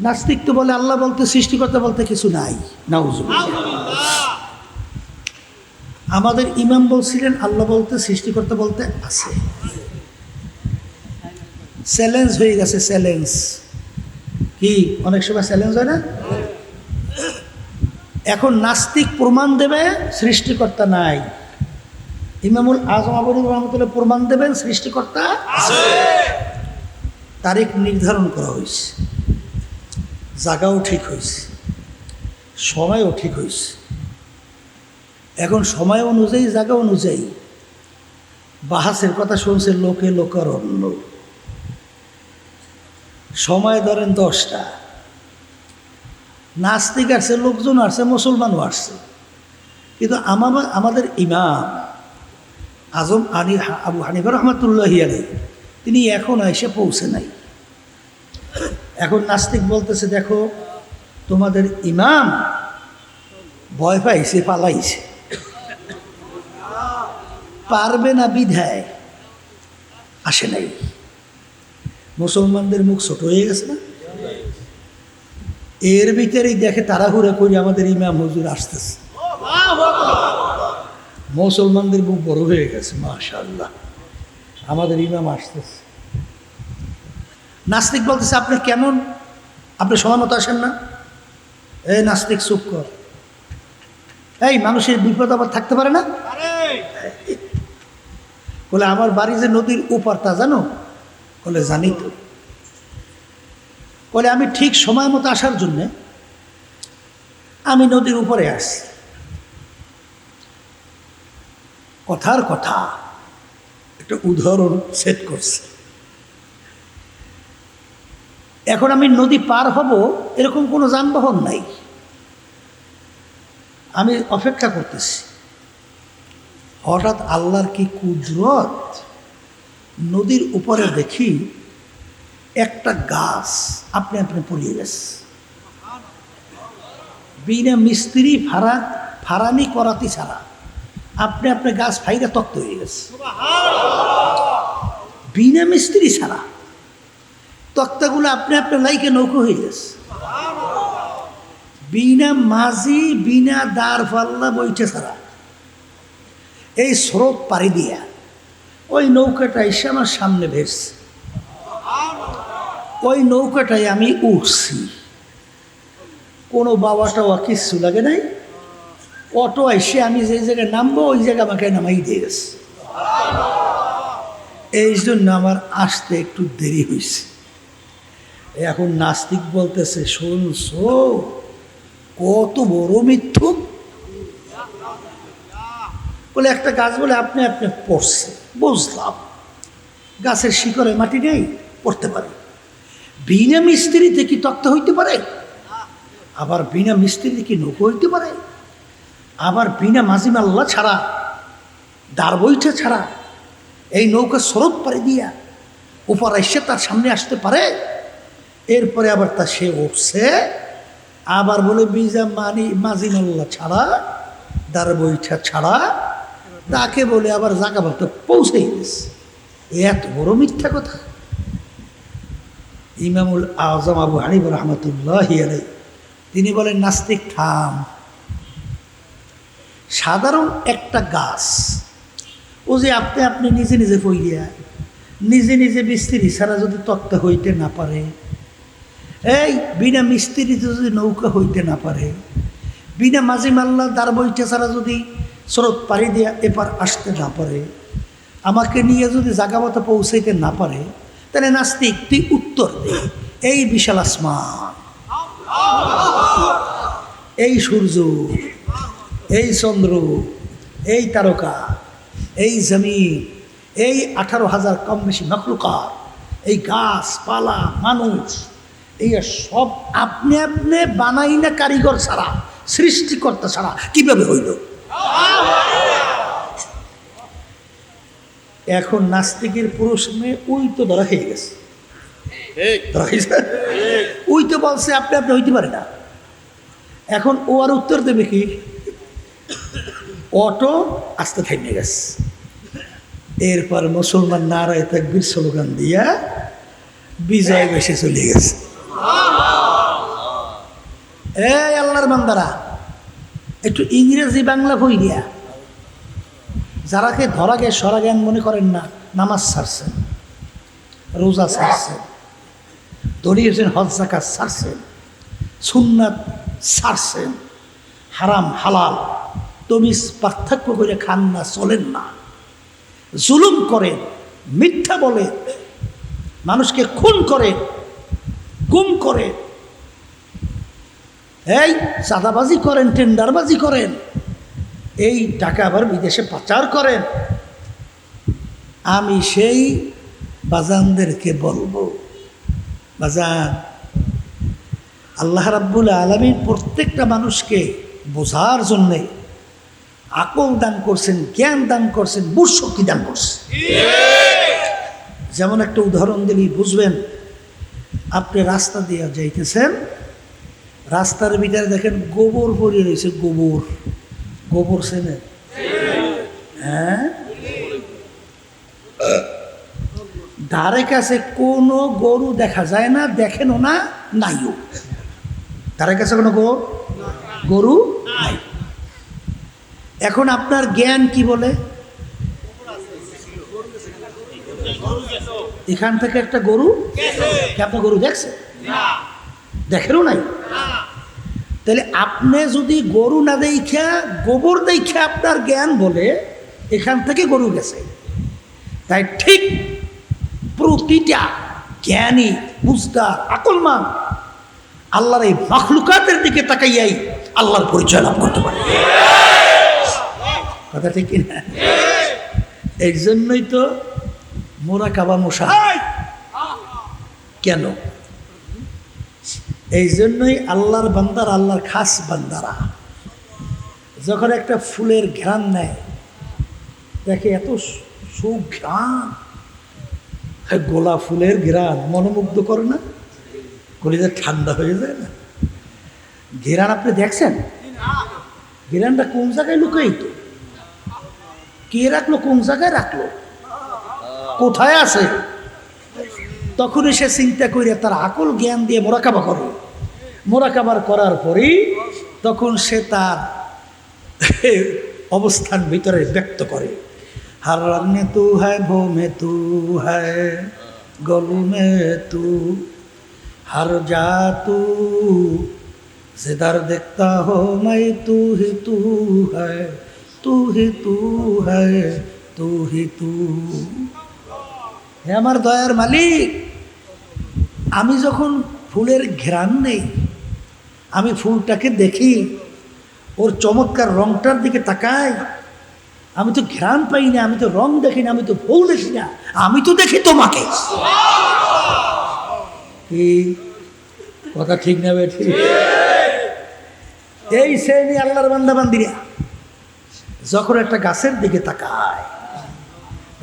নাস্তিক তো বলে আল্লাহ বলতে সৃষ্টিকর্তা বলতে কিছু নাই, নাউজুবিল্লাহ। আমাদের ইমাম বলছিলেন আল্লাহ বলতে সৃষ্টিকর্তা বলতে আছে। চ্যালেঞ্জ হয়ে গেছে, চ্যালেঞ্জ কি অনেক সময় চ্যালেঞ্জ হয় না? এখন নাস্তিক প্রমাণ দেবে সৃষ্টিকর্তা নাই, ইমামুল আজম আবু হানিফা রাহমাতুল্লাহ প্রমাণ দেবেন সৃষ্টিকর্তা আছে। তারিখ নির্ধারণ করা হয়েছে, জায়গাও ঠিক হয়েছে, সময়ও ঠিক হয়েছে। এখন সময় অনুযায়ী জায়গা অনুযায়ী বাহাসের কথা শুনছে লোকে লোকারণ্য। সময় ধরেন 10টা, নাস্তিক আসছে, লোকজন আসছে, মুসলমানও আসছে, কিন্তু আমাদের ইমাম আজম আবু হানিফা রহমাতুল্লাহি আলাইহি তিনি এখন এসে পৌঁছে নাই। এখন নাস্তিক বলতেছে দেখো তোমাদের ইমাম ভয় পাইছে, পালাইছে, পারবে না বিধায় আসে নাই। মুসলমানদের মুখ ছোট হয়ে গেছে না? এর ভিতরেই দেখে তাড়াহুড়া করে আমাদের ইমাম হুজুর আসতেছে, মুসলমানদের মুখ বড় হয়ে গেছে, মাশাআল্লাহ আমাদের ইমাম আসতেছে। নাস্তিক বলতেছে আপনি কেমন, আপনি সময় মতো আসেন না? এই নাস্তিক চুপ কর, এই মানুষের বিপদ আবার থাকতে পারে না? বলে আমার বাড়ি যে নদীর ওপার তা জানো? বলে জানি তো। বলে আমি ঠিক সময় মতো আসার জন্যে আমি নদীর উপরে আসি। কথার কথা একটা উদাহরণ সেট করছে। এখন আমি নদী পার হব এরকম কোনো যানবাহন নাই, আমি অপেক্ষা করতেছি। হঠাৎ আল্লাহর কি কুদরত, নদীর উপরে দেখি একটা গাছ আপনি আপনি পড়িয়ে গেছে। বিনা মিস্ত্রি ফারানি করাতি ছাড়া আপনি আপনি গাছ ফাইরা তক্ত হয়ে গেছে, বিনা মিস্ত্রি ছাড়া তক্তাগুলো আপনি আপনি লাইকে নৌকো হয়ে গেছে, বিনা মাঝি বিনা দাঁড় পাল্লা বইটে ছাড়া। এই স্রোত পাড়ি দিয়া ওই নৌকাটা এসে আমার সামনে ভেসছে, ওই নৌকাটায় আমি উঠছি, কোনো বাবা টাওয়া কিচ্ছু লাগে নাই। অটো এসে আমি যে জায়গায় নামবো ওই জায়গায় আমাকে নামাই দিয়ে গেছে। এই জন্য আমার আসতে একটু দেরি হয়েছে। এখন নাস্তিক বলতেছে শুনছো কত বড় মিথ্যুক। বলে একটা গাছ বলে আপনি আপনি পড়ছে, বুঝলাম গাছের শিকড়ে মাটি নেই, পড়তে পারে। বিনা মিস্ত্রিতে কি তক্তা হইতে পারে? আবার বিনা মিস্ত্রিতে কি নৌকো হইতে পারে? আবার বিনা মাঝিমাল্লা ছাড়া দাঁড় বইটা ছাড়া এই নৌকা স্রোত পাড়ি দিয়া উপর এসে তার সামনে আসতে পারে? এরপরে আবার তা সে উঠছে, আবার বলে বিজা মাঝিমাল্লা ছাড়া দাঁড় বইটা ছাড়া তাকে বলে আবার জায়গা মতো পৌঁছে গেছে। এত বড় মিথ্যা কথা। ইমামুল আজম আবু হানিফা রাহমাতুল্লাহি আলাইহি তিনি বলেন নাস্তিক থাম, সাধারণ একটা গাছ ও যে আপনি আপনি নিজে নিজে পইয়া নিজে নিজে মিস্ত্রি ছাড়া যদি তক্তা হইতে না পারে, এই বিনা মিস্ত্রিতে যদি নৌকা হইতে না পারে, বিনা মাঝিমাল্লা দাঁড় বইটা ছাড়া যদি স্রোত পাড়ি দিয়ে এপার আসতে না পারে, আমাকে নিয়ে যদি জায়গা মতো পৌঁছাইতে না পারে, তাহলে নাস্তিক তুই উত্তর দে। এই বিশাল আসমান, এই সূর্য, এই চন্দ্র, এই তারকা, এই জমিন, এই 18,000 কম বেশি মখলুকাত, এই গাছপালা মানুষ, এই সব আপনি আপনি বানাই না কারিগর ছাড়া, সৃষ্টিকর্তা ছাড়া কিভাবে হইল? এখন নাস্তিকের প্রশ্নে ওই তো ধরা খেয়ে গেছে, ওই তো বলছে আপনি আপনি হইতে পারে না। এখন ও আর উত্তর দেবে কি? অটো আস্তে থেমে গেছে। এরপর মুসলমান নারায়ে তাকবীর স্লোগান দিয়া বিজয় বেশে চলে গেছে। এই আল্লাহর বান্দারা, একটু ইংরেজি বাংলা বই দিয়া যারাকে ধরাকে সরা জ্ঞান মনে করেন না, নামাজ ছাড়ছেন, রোজা ছাড়ছেন, দরিয়েছেন, হজ যাকাত ছাড়ছেন, সুন্নাত ছাড়ছেন, হারাম হালাল তমিজ পার্থক্য করে খান না, চলেন না, জুলুম করেন, মিথ্যা বলেন, মানুষকে খুন করে, গুম করে, এই চাঁদাবাজি করেন, টেন্ডারবাজি করেন, এই টাকা আবার বিদেশে পাচার করেন। আমি সেই বাজানদেরকে বলবো, বাজান, আল্লাহ রাব্বুল আলামিন প্রত্যেকটা মানুষকে বোঝার জন্যে আকল দান করছেন, জ্ঞান দান করছেন, বুঝশক্তি দান করছেন। যেমন একটা উদাহরণ দিলেই বুঝবেন। আপনি রাস্তা দিয়ে যাইতেছেন, রাস্তার ভিতরে দেখেন গোবর পড়িয়ে রয়েছে, গোবর, গোবর চেনে? হ্যাঁ, ধারে কাছে কোনো গরু দেখা যায় না, দেখেনও না, নাইও। ধারে কাছে কোনো গরু নাই। এখন আপনার জ্ঞান কি বলে? এখান থেকে একটা গরু, আপনি গরু দেখছেন? দেখেনও নাই। তাহলে আপনি যদি গরু না দেখা গোবর দেখা আপনার জ্ঞান বলে এখান থেকে গরু গেছে, তাই ঠিক প্রতিটা জ্ঞানী, বুঝদার, আকলমান আল্লাহর এই মাখলুকাতের দিকে তাকাইয়াই আল্লাহর পরিচয় লাভ করতে পারে। কথা ঠিক কিনা? এই জন্যই তো মুরাকাবা মুশা। কেন? এই জন্যই আল্লাহর বান্দার, আল্লাহর খাস বান্দারা যখন একটা ফুলের ঘ্রাণ নেয়, দেখে এত সুঘ্রাণ, গোলাপ ফুলের ঘ্রাণ মনোমুগ্ধ করে না? কলিজা ঠান্ডা হয়ে যায় না? ঘেরান আপনি দেখছেন? ঘেরানটা কোন জায়গায় লুকাই? তো কে রাখলো? কোন জায়গায় রাখলো? কোথায় আছে? তখনই সে চিন্তা করে তার আকল জ্ঞান দিয়ে মোরাকাবা করে। মোরাকাবার করার পরেই তখন সে তার অবস্থান ভিতরে ব্যক্ত করে। हर रंग में तू है, भो में तू है, गलू में तू, हर जा तू, जिधर देखता हो मैं तू ही तू है, तू ही तू है, तू ही तू। হে আমার দয়ার মালিক, আমি যখন ফুলের ঘ্রাণ নেই, আমি ফুলটাকে দেখি, ওর চমৎকার রংটার দিকে তাকাই, আমি তো ঘ্রাণ পাই না, আমি তো রং দেখি না, আমি তো ফুল দেখি না, আমি তো দেখি তোমাকে। কথা ঠিক না বেঠি? এই শ্রেণী আল্লাহর বান্দা বান্দিরা যখন একটা গাছের দিকে তাকায়,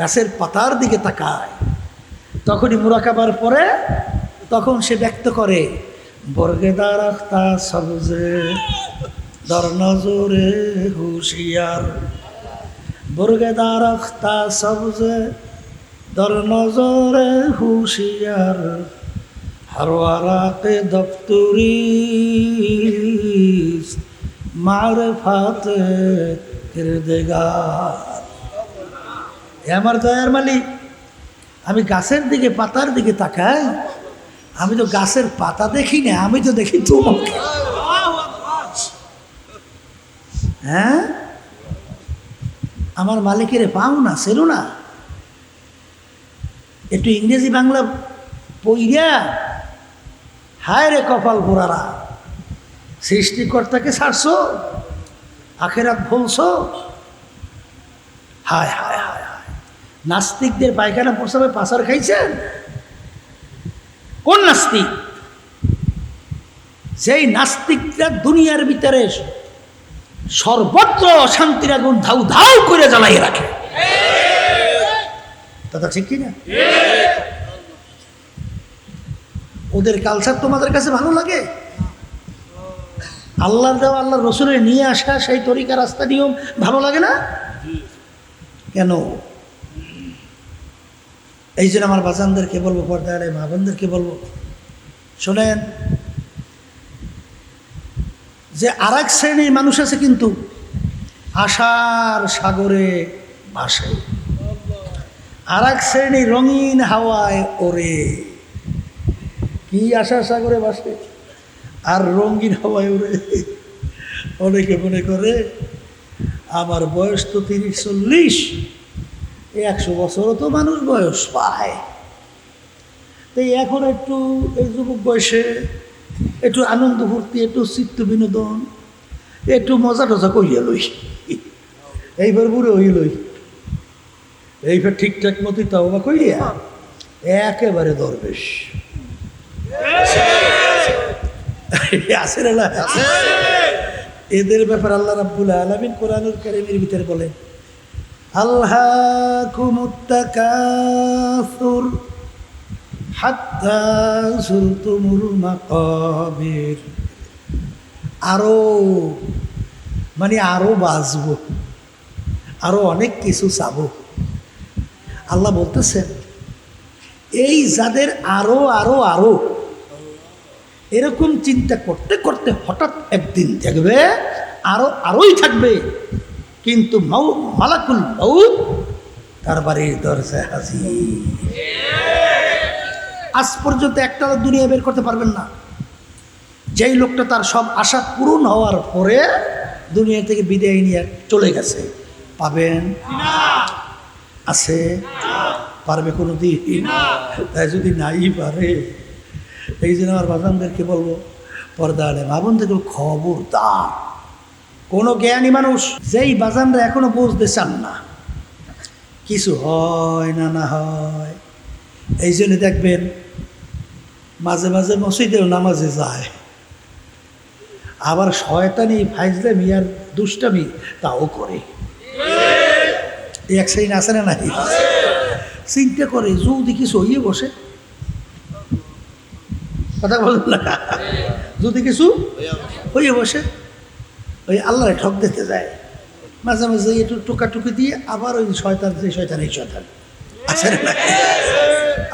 গাছের পাতার দিকে তাকায়, তখনই মুরাকাবার পরে তখন সে ব্যক্ত করে, বর্গেদার আখতা সবজে দর নজরে হুশিয়ার, বর্গেদার আখতা সবজে দর নজরে হুশিয়ার, हर वाराक़े दफ्तरी मारिफात किरदेगार। আমার দয়ার মালিক, আমি গাছের দিকে, পাতার দিকে তাকাই, আমি তো গাছের পাতা দেখি না, আমি তো দেখি তোমাকে। হ্যাঁ, আমার মালিকের পাও না, সেরো না। একটু ইংরেজি বাংলা পইরা, হায় রে কপাল পোড়ারা, সৃষ্টিকর্তাকে ছাড়ছো, আখেরাত ভুলছো। হায় হায় হায় হায়, নাস্তিকদের পায়খানা প্রসাবে পাচার খাইছেন? কোন নাস্তিক? যেই নাস্তিকরা দুনিয়ার ভিতরে সর্বত্র শান্তির আগুন ধাউ ধাউ করে জ্বালাইয়ে রাখে। দাদা ঠিক কিনা? ওদের কালচার তোমাদের কাছে ভালো লাগে? আল্লাহর দেওয়া, আল্লাহর রসুলের নিয়ে আসা সেই তরিকা, রাস্তা, নিয়ম ভালো লাগে না? কেন? এই জন্য আমার বাজানদেরকে বলবো, পর্দায় মা বোনদেরকে বলবো, শোনেন, যে আর এক শ্রেণীর মানুষ আছে কিন্তু আশার সাগরে ভাসে, আর এক শ্রেণী রঙিন হাওয়ায় ওরে। কি আশার সাগরে ভাসে আর রঙিন হাওয়ায় ওরে। অনেকে মনে করে আমার বয়স তো 30-40, 100 বছরও তো মানুষ বয়স পায়, তাই এখন একটু এই যুবক বয়সে একটু আনন্দ ফুর্তি, একটু চিত্ত বিনোদন, একটু মজা টজা করিয়া লই, এইবার বুড়ো হই লই, এইবার ঠিকঠাক মতোই তাও বা করিয়া একেবারে দরবেশ আছে না? এদের ব্যাপার আল্লাহ রাব্বুল আলামিন কোরআনুল কারীমের ভিতরে বলেন, আল্লাকুমুত তাকাসুর হাত্তা যুরতুমুল মাকাবির। আরো মানে আরো বাঁচবো, আরো অনেক কিছু চাবো। আল্লাহ বলতেছেন এই যাদের আরো আরো আরো এরকম চিন্তা করতে করতে হঠাৎ একদিন দেখবে আরো আরোই থাকবে, কিন্তু মালাকুল মউত তার বাড়ির দরজায় হাজির। আজ পর্যন্ত একটা দুনিয়া বের করতে পারবেন না যেই লোকটা তার সব আশা পূরণ হওয়ার পরে দুনিয়া থেকে বিদায় নিয়ে চলে গেছে। পাবেন? আছে? পারবে কোনো দিন? তাই যদি নাই পারে, এই জন্য আমার বাজানদেরকে বলবো, পর্দা আলে মা বোনদেরকে খবরদার, কোনো জ্ঞানী মানুষ যেই বাজানরা এখনো বুঝতে চান না কিছু হয় না না হয়, এই জন্য দেখবেন মাঝে মাঝে মসজিদেও নামাজে যায়, আবার শয়তানি ফাইজলামি আর দুষ্টামি তাও করে। এক শ্রেণী আছে না নাই? চিন্তা করে যদি কিছু হইয়ে বসে, কথা বলুন না, যদি কিছু হইয়ে বসে ওই আল্লাহরে ঠক দিতে যায়, মাঝে মাঝে একটু টোকাটুকি দিয়ে আবার ওই শয়তান, যে শয়তান এই শয়তান আছে না নাই?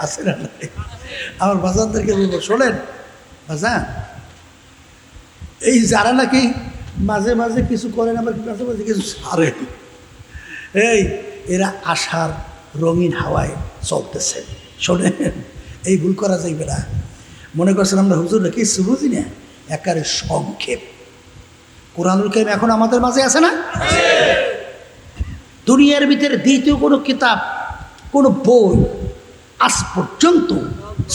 আছে না নাই? আমার বাজানদেরকে বলবো, শোনেন বাজান, এই যারা নাকি মাঝে মাঝে কিছু করেন আবার মাঝে মাঝে কিছু ছাড়েন, এই এরা আশার রঙিন হাওয়ায় চলতেছে। শোনেন, এই ভুল করা যাইবে না। মনে করছেন আমরা হুজুররা কিছু বুঝি না, একারে সংক্ষেপ। কোরআনুল কারীম এখন আমাদের মাঝে আছে না? দুনিয়ার ভিতরে দ্বিতীয় কোনো কিতাব, কোনো বই আজ পর্যন্ত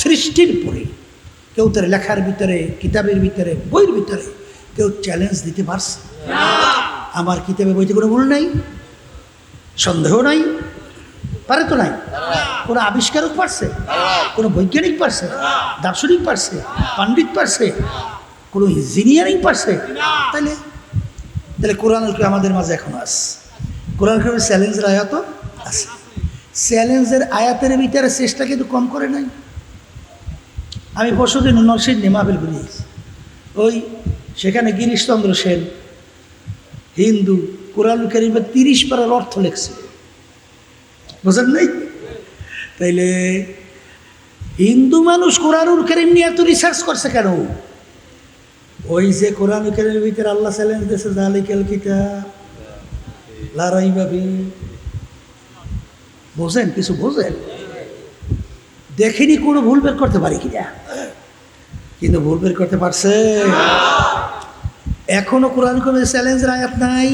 সৃষ্টির পরে কেউ তার লেখার ভিতরে, কিতাবের ভিতরে, বইয়ের ভিতরে কেউ চ্যালেঞ্জ দিতে পারছে? আমার কিতাবে বইতে কোনো ভুল নাই, সন্দেহ নাই, পারে তো নাই? কোনো আবিষ্কারক পারছে? কোনো বৈজ্ঞানিক পারছে? দার্শনিক পারছে? পণ্ডিত পারছে? কোনো ইঞ্জিনিয়ারিং পারছে? তাহলে তাহলে কোরআনুল কারীম আমাদের মাঝে এখন আছে। কোরআনুল কারীমের চ্যালেঞ্জের আয়াতও আছে। চ্যালেঞ্জের আয়াতের ভিতরে চেষ্টা কিন্তু কম করে নাই। আমি পরশুদিন নরসিংদী মাহফিল ঘুরিয়েছি, ওই সেখানে গিরিশচন্দ্র সেন হিন্দু কোরআনুল কারীমের 30 পারার অর্থ লেখছে, বুঝেন নাই? তাইলে হিন্দু মানুষ কোরআনুল কারীম নিয়ে এত রিসার্চ করছে কেন? ওই যে কোরআনুল কারীমের ভিতরে আল্লাহ চ্যালেঞ্জ দিয়েছে, যালিকাল কিতাব লা রাইবা ফীহ। বোঝেন? কিছু বোঝেন? দেখিনি কোনো ভুল বের করতে পারি কিনা, কিন্তু ভুল বের করতে পারছে? এখনো কোরআনুল কারীমের চ্যালেঞ্জের আয়াত নাই,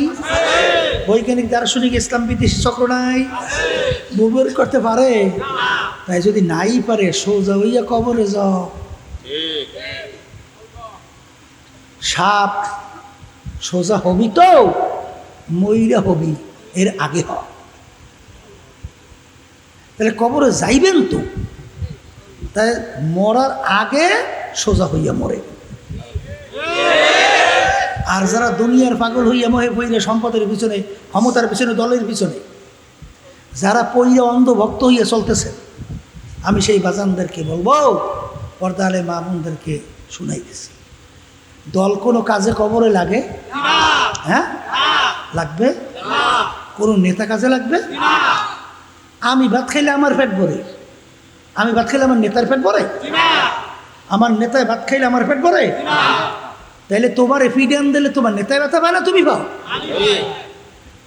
বৈজ্ঞানিক দার্শনিক ইসলাম বিদেশি চক্র নাই, ভুল বের করতে পারে? তাই যদি নাই পারে, সোজা হইয়া কবরে যাও। সাপ সোজা হবি তো, মইরা হবি, এর আগে হ। তাহলে কবরে যাইবেন তো, তাই মরার আগে সোজা হইয়া মরে। আর যারা দুনিয়ার পাগল হইয়া মহে পইরে সম্পদের পিছনে, ক্ষমতার পিছনে, দলের পিছনে যারা পইরে অন্ধভক্ত হইয়া চলতেছে, আমি সেই বাজানদেরকে বলবো, পর্দা আলে মা বোনদেরকে শুনাইতেছি, দল কোনো কাজে কবরে লাগে? হ্যাঁ, লাগবে? কোনো নেতা কাজে লাগবে? আমি ভাত খাইলে আমার পেট ভরে? আমি ভাত খাইলে আমার নেতার পেট ভরে? আমার নেতায় ভাত খাইলে আমার পেট ভরে? তাইলে তোমার এফিডেন্স দিলে তোমার নেতায় ব্যথা পায় না, তুমি পাও।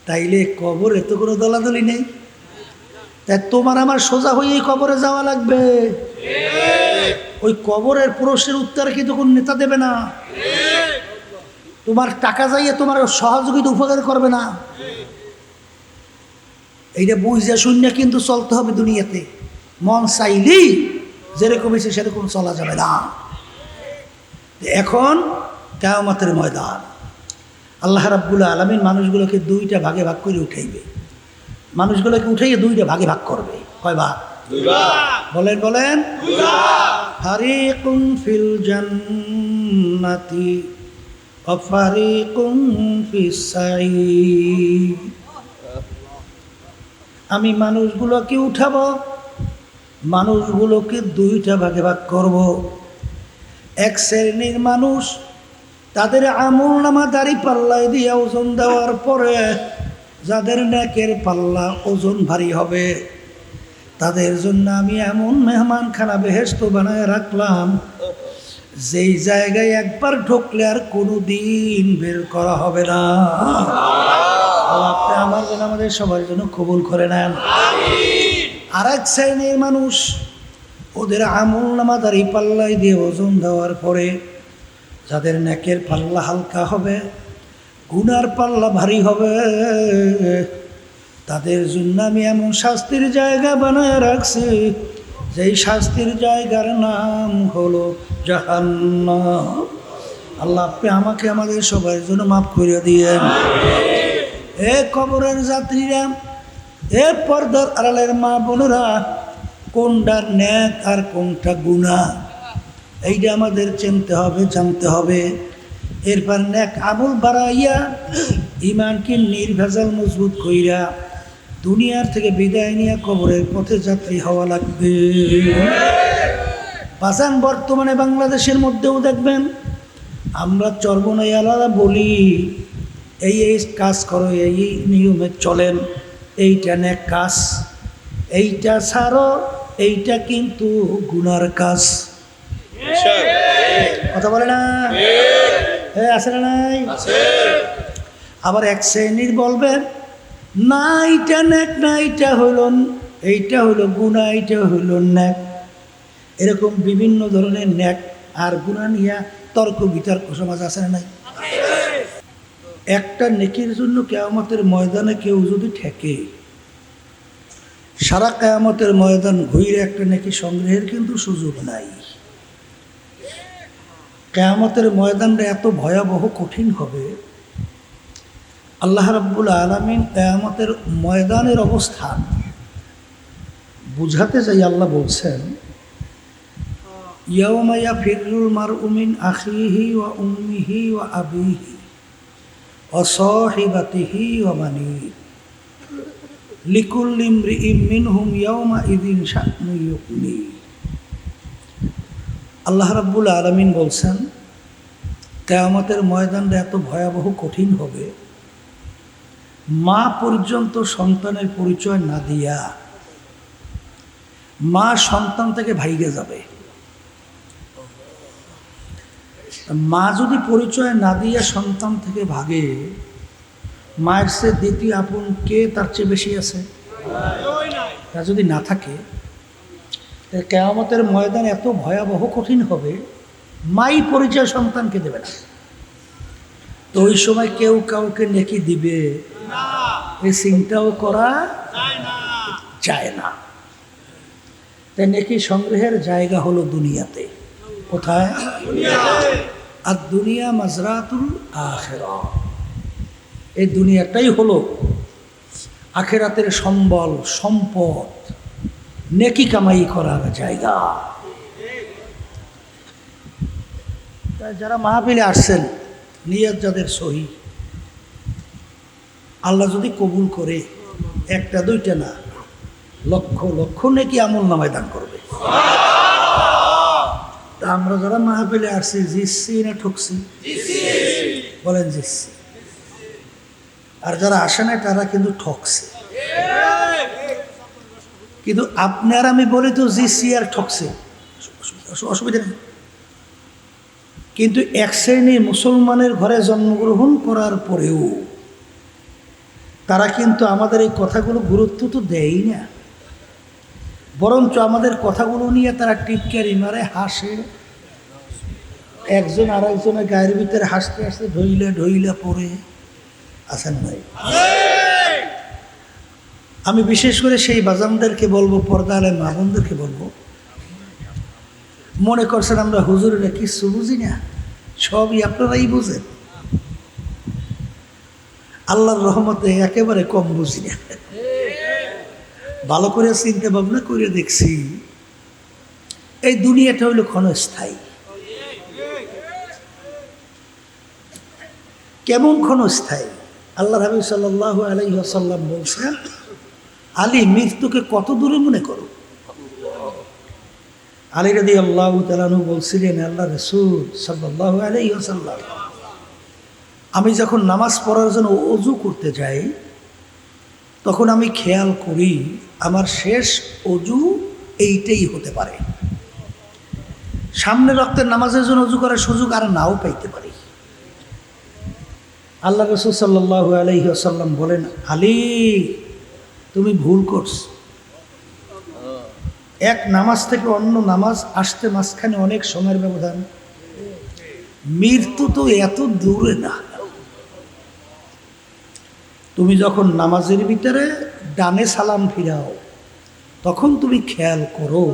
তাইলে কবর এত কোনো দলাদলি নেই। তাই তোমার আমার সোজা হয়ে এই কবরে যাওয়া লাগবে। ওই কবরের প্রশ্নের উত্তর কিন্তু কোন নেতা দেবে না। তোমার টাকা যাইয়ে তোমার সহযোগিতা উপকার করবে না। এইটা বুঝে শূন্য কিন্তু চলতে হবে দুনিয়াতে। মন চাইলেই যেরকম এসে সেরকম চলা যাবে না। এখন কিয়ামতের ময়দান, আল্লাহ রাব্বুল আলামিন মানুষগুলোকে দুইটা ভাগে ভাগ করে উঠাইবে। মানুষগুলোকে উঠাইয়ে দুইটা ভাগে ভাগ করবে। কয় ভাগ? বলেন বলেন। ফারিকুন ফিল জান্নাতি ওয়া ফারিকুন ফিস সাঈর। আমি মানুষগুলোকে উঠাবো, মানুষগুলোকে দুইটা ভাগে ভাগ করব। এক শ্রেণীর মানুষ তাদের আমলনামা দাড়ি পাল্লায় দিয়ে ওজন দেওয়ার পরে যাদের নেকের পাল্লা ওজন ভারী হবে, তাদের জন্য আমি এমন মেহমানখানা বেহেশত বানায় রাখলাম, যেই জায়গায় একবার ঢুকলে আর কোনো দিন বের করা হবে না। আপনি আমার জন্য, আমাদের সবার জন্য কবুল করে নেন। আর এক শ্রেণীর মানুষ ওদের আমলনামা দাড়ি পাল্লায় দিয়ে ওজন দেওয়ার পরে যাদের নেকের পাল্লা হালকা হবে, গুনার পাল্লা ভারী হবে, তাদের জন্য আমি এমন শাস্তির জায়গা বানায় রাখছি, যেই শাস্তির জায়গার নাম হলো জাহান্নাম। আল্লাহ আপনি আমাকে আমাদের সবার জন্য মাফ করে দিয়েন। এ কবরের যাত্রীরা, এ পর্দার আড়ালের মা বোনেরা, কোনটা নেক আর কোনটা গুনাহ এইটা আমাদের চিনতে হবে, জানতে হবে। এরপর নেক আমল বাড়াইয়া ইমানকে নির্ভেজাল মজবুত কইরা দুনিয়ার থেকে বিদায় নিয়ে কবরের পথে যাত্রী হওয়া লাগবে। বাজান বর্তমানে বাংলাদেশের মধ্যেও দেখবেন আমরা চর্বনাই আলাদা বলি, এই এই কাজ করো, এই নিয়মে চলেন, এইটা নেক কাজ, এইটা ছাড়ো, এইটা কিন্তু গুনার কাজ। কথা বলে না? আছে না নাই? আবার এক শ্রেণীর বলবে না এইটা নেক, না এইটা হইল, এইটা হইল গুনাহ, এইটা হইল নেক। এরকম বিভিন্ন ধরনের নেক আর গুনাহ নিয়ে তর্ক বিতর্ক সমাজ আছে না নাই? একটা নেকির জন্য কিয়ামতের ময়দানে কেউ যদি ঠেকে, সারা কিয়ামতের ময়দান ঘুরে একটা নেকি সংগ্রহের কিন্তু সুযোগ নাই। কিয়ামতের ময়দানটা এত ভয়াবহ কঠিন হবে। আল্লাহ রাব্বুল আলামিন কিয়ামতের ময়দানের অবস্থান বুঝাতে যাই আল্লাহ বলছেন, ইয়াউমা ইয়াফিরুল মারউ মিন আখিহি ওয়া উম্মিহি ওয়া আবিহি ওয়া সাহিবাতিহি ওয়া বানিহি লিকুল্লি ইমরিইম মিনহুম ইয়াউমা ইযিন শা'নুন ইউগনি। আল্লাহ রাব্বুল আলামিন বলছেন কিয়ামতের ময়দানটা এত ভয়াবহ কঠিন হবে, মা পর্যন্ত সন্তানের পরিচয় না দিয়া মা সন্তান থেকে ভাইগে যাবে। মা যদি পরিচয় না দিয়া সন্তান থেকে ভাগে, মায়ের চেয়ে দ্বিতীয় আপন কে তার চেয়ে বেশি আছে? তা যদি না থাকে, কিয়ামতের ময়দান এত ভয়াবহ কঠিন হবে, মাই পরিচয় সন্তানকে দেবে না। তো ওই সময় কেউ কাউকে নেকি দিবে এই চিন্তাও করা যায় না। তাই নেকি সংগ্রহের জায়গা হলো দুনিয়াতে। কোথায়? আর দুনিয়া মাজরাতুল আখিরাহ। এই দুনিয়াটাই হলো আখিরাতের সম্বল, সম্পদ, নেকি কামাই করার জায়গা। যারা মাহফিলে আসছেন, নিয়ত যাদের সহি, আল্লাহ যদি কবুল করে, একটা দুইটা না, লক্ষ লক্ষ নেকি আমল নামায় দান করবে। তা আমরা যারা মাহফিলে আসছি, জিতছি না ঠকছি? বলেন জিতছি। আর যারা আসে না তারা কিন্তু ঠকছে। কিন্তু আপনার আমি বলি তো জিতছি আর ঠকছে, অসুবিধা নেই। কিন্তু এক শ্রেণীর মুসলমানের ঘরে জন্মগ্রহণ করার পরেও তারা কিন্তু আমাদের এই কথাগুলো গুরুত্ব তো দেয়ই না, বরঞ্চ আমাদের কথাগুলো নিয়ে তারা টিটকারি মারে, হাসে। একজন আর একজনের গায়ের ভিতরে হাসতে হাসতে ঢইলা পড়ে আছেন ভাই। আমি বিশেষ করে সেই বাজানদেরকে বলবো, পর্দা আলে মা বোনদেরকে বলবো, মনে করছেন আমরা হুজুরেরা কিছু বুঝি না, সবই আপনারাই বুঝেন। আল্লাহর রহমতে একেবারে কম বুঝি না। ভালো করে চিন্তা ভাবনা করে দেখছি, এই দুনিয়াটা হইল ক্ষণস্থায়ী। কেমন ক্ষণস্থায়ী? আল্লাহ হাবিব সাল্লাল্লাহু আলাইহি ওয়াসাল্লাম বলছেন, আলী মৃত্যুকে কত দূরে মনে করো। আলী রাদিয়াল্লাহু তাআলা আনহু বলছিলেন, আল্লাহ রাসূল সাল্লাল্লাহু আলাইহি ওয়াসাল্লাম, আমি যখন নামাজ পড়ার জন্য ওযু করতে যাই তখন আমি খেয়াল করি আমার শেষ ওযু এইটাই হতে পারে। সামনে রক্তের নামাজের জন্য ওযু করার সুযোগ আর নাও পাইতে পারি। আল্লাহ রাসূল সাল্লাল্লাহু আলাইহি ওয়াসাল্লাম বলেন, আলী তুমি ভুল করছো। এক নামাজ থেকে অন্য নামাজ আসতে মাঝখানে অনেক সময়ের ব্যবধান। মৃত্যু তো এত দূরে না। তুমি যখন নামাজের ভিতরে ডানে সালাম ফিরাও তখন তুমি খেয়াল করো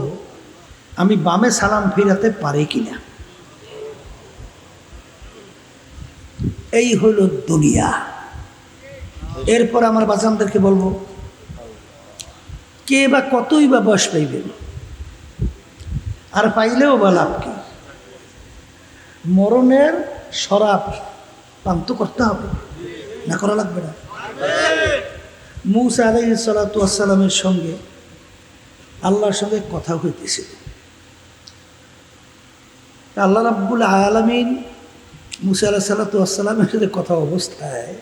আমি বামে সালাম ফিরাতে পারি কিনা। এই হলো দুনিয়া। এরপর আমার বাচ্চাদেরকে বলবো, কে বা কতই বা বয়স পাইবেন, আর পাইলেও বা লাভ কি? মরণের শরাব পান তো করতে হবে, না করা লাগবে না? মূসা আলাইহিস সালাতু ওয়াস সালামের সঙ্গে আল্লাহর সঙ্গে কথা হইতেছিল। আল্লাহ রাব্বুল আলামিন মূসা আলাইহিস সালাতু ওয়াস সালামের সাথে কথা অবস্থায়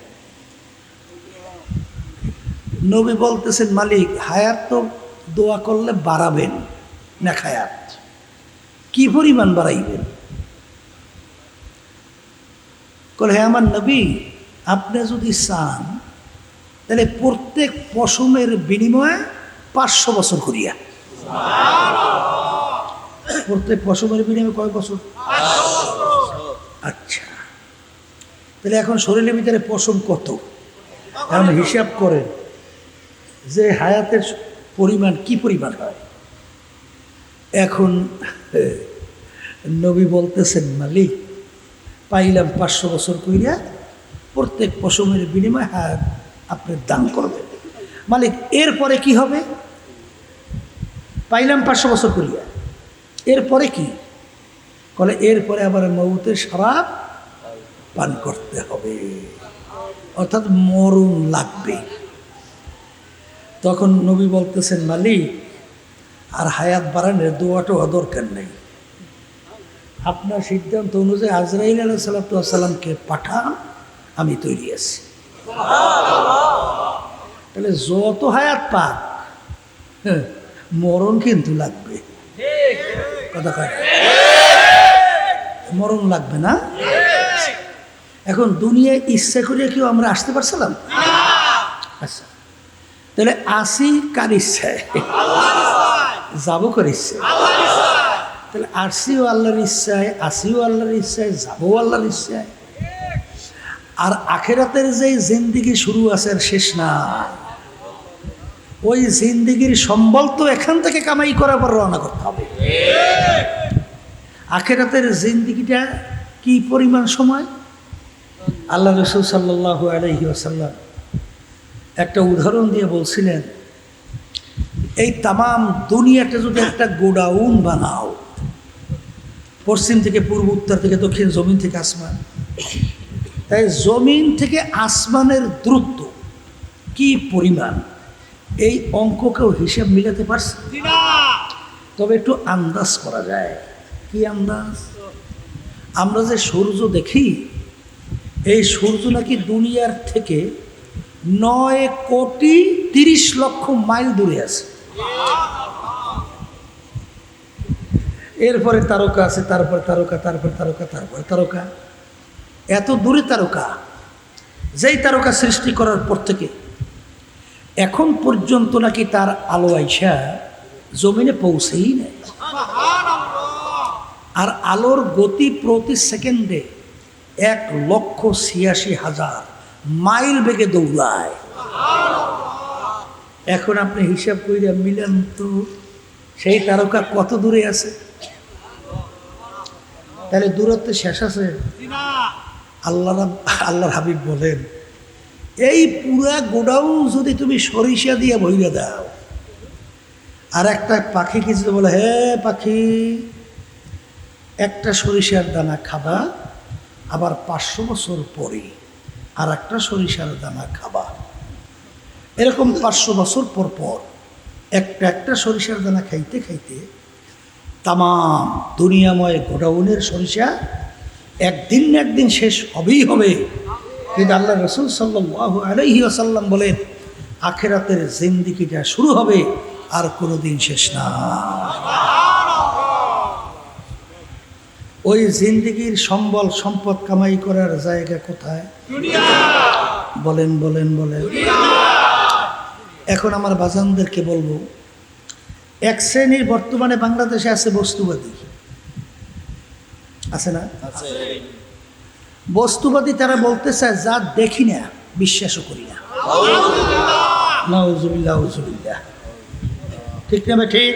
নবী বলতেছেন, মালিক হায়াত তো দোয়া করলে বাড়াবেন না, হায়াত কি পরিমাণ বাড়াইবেন? বলে, হ্যাঁ আমার নবী, আপনি যদি চান তাহলে প্রত্যেক পশমের বিনিময়ে 500 বছর করিয়া। প্রত্যেক পশমের বিনিময়ে কয় বছর? আচ্ছা, তাহলে এখন শরীরের ভিতরে পশম কত? এখন হিসাব করেন যে হায়াতের পরিমাণ কি পরিমাণ হয়। এখন নবী বলতেছেন, মালিক পাইলাম 500 বছর কইরা, প্রত্যেক পশমের বিনিময়ে হায়াত আপনি দান করবেন। মালিক এরপরে কি হবে? পাইলাম 500 বছর করিয়া, এরপরে কি? বলে, এরপরে আবার মউতের শরাব পান করতে হবে, অর্থাৎ মরণ লাগবে। তখন নবী বলতেছেন, মালিক আর হায়াত বাড়ানোর দোয়াটাও দরকার নেই, আপনার সিদ্ধান্ত অনুযায়ী আজরাইল আলাইহিস সালাতু ওয়াস সালামকে পাঠান, আমি তৈরি আছি। তাহলে যত হায়াত পাক, মরণ কিন্তু লাগবে। কথা কয়, মরণ লাগবে না? এখন দুনিয়ায় ইচ্ছা করিয়া কেউ আমরা আসতে পারছিলাম? আচ্ছা, তাহলে আসি কার ইচ্ছায়, যাবো কার ইচ্ছায়? তাহলে আসিও আল্লাহর ইচ্ছায়, আসিও আল্লাহর ইচ্ছায়, যাবো আল্লাহর ইচ্ছায়। আর আখেরাতের যে জিন্দিগি শুরু আছে আর শেষ না, ওই জিন্দিগির সম্বল তো এখান থেকে কামাই করার পর রওনা করতে হবে। আখেরাতের জিন্দিগিটা কি পরিমাণ সময়? আল্লাহ রাসূল সাল্লাল্লাহু আলাইহি ওয়াসাল্লাম একটা উদাহরণ দিয়ে বলছিলেন, এই তামাম দুনিয়াটা যদি একটা গোডাউন বানাও, পশ্চিম থেকে পূর্ব, উত্তর থেকে দক্ষিণ, জমিন থেকে আসমান, তাই জমিন থেকে আসমানের দূরত্ব কি পরিমাণ, এই অঙ্ককেও হিসাব মিলাতে পারছে? তবে একটু আন্দাজ করা যায়। কি আন্দাজ? আমরা যে সূর্য দেখি, এই সূর্য নাকি দুনিয়ার থেকে 9,30,00,000 মাইল দূরে আছে। এরপরে তারকা আছে, তারপরে তারকা, তারপরে তারকা, তারপরে তারকা, এত দূরে তারকা। যেই তারকা সৃষ্টি করার পর থেকে এখন পর্যন্ত নাকি তার আলো আইসা জমিনে পৌঁছেই নেয়। আর আলোর গতি প্রতি সেকেন্ডে 1,86,000 মাইল বেগে দৌড়ায়। এখন আপনি হিসাব করে মিলেন তো সেই তারকা কত দূরে আছে? তাহলে দূরত্ব শেষ আছে? আল্লাহর হাবিব বলেন, এই পুরা গোডাউন যদি তুমি সরিষা দিয়ে ভইরা দাও, আর একটা পাখি কিছু বলে, হে পাখি, একটা সরিষার দানা খাবা, আবার 500 বছর পরে আর একটা সরিষার দানা খাবা, এরকম 500 বছর পর পর একটা সরিষার দানা খাইতে খাইতে তামাম দুনিয়াময় গোডাউনের সরিষা একদিন না একদিন শেষ হবেই হবে। কিন্তু আল্লাহ রসুল সাল্লাল্লাহু আলাইহি ওয়াসাল্লাম বলেন, আখিরাতের জিন্দেগিটা শুরু হবে আর কোনোদিন শেষ না। ওই জিন্দেগির সম্বল সম্পদ কামাই করার জায়গা কোথায়? বলেন বলেন বলেন। এখন আমার বাজানদেরকে বলবো, এক শ্রেণীর বর্তমানে বাংলাদেশে আছে বস্তুবাদী, আছে না? বস্তুবাদী তারা বলতে চায় যা দেখি না বিশ্বাসও করি না। নাউজুবিল্লাহ, নাউজুবিল্লাহ, ঠিক না? ঠিক।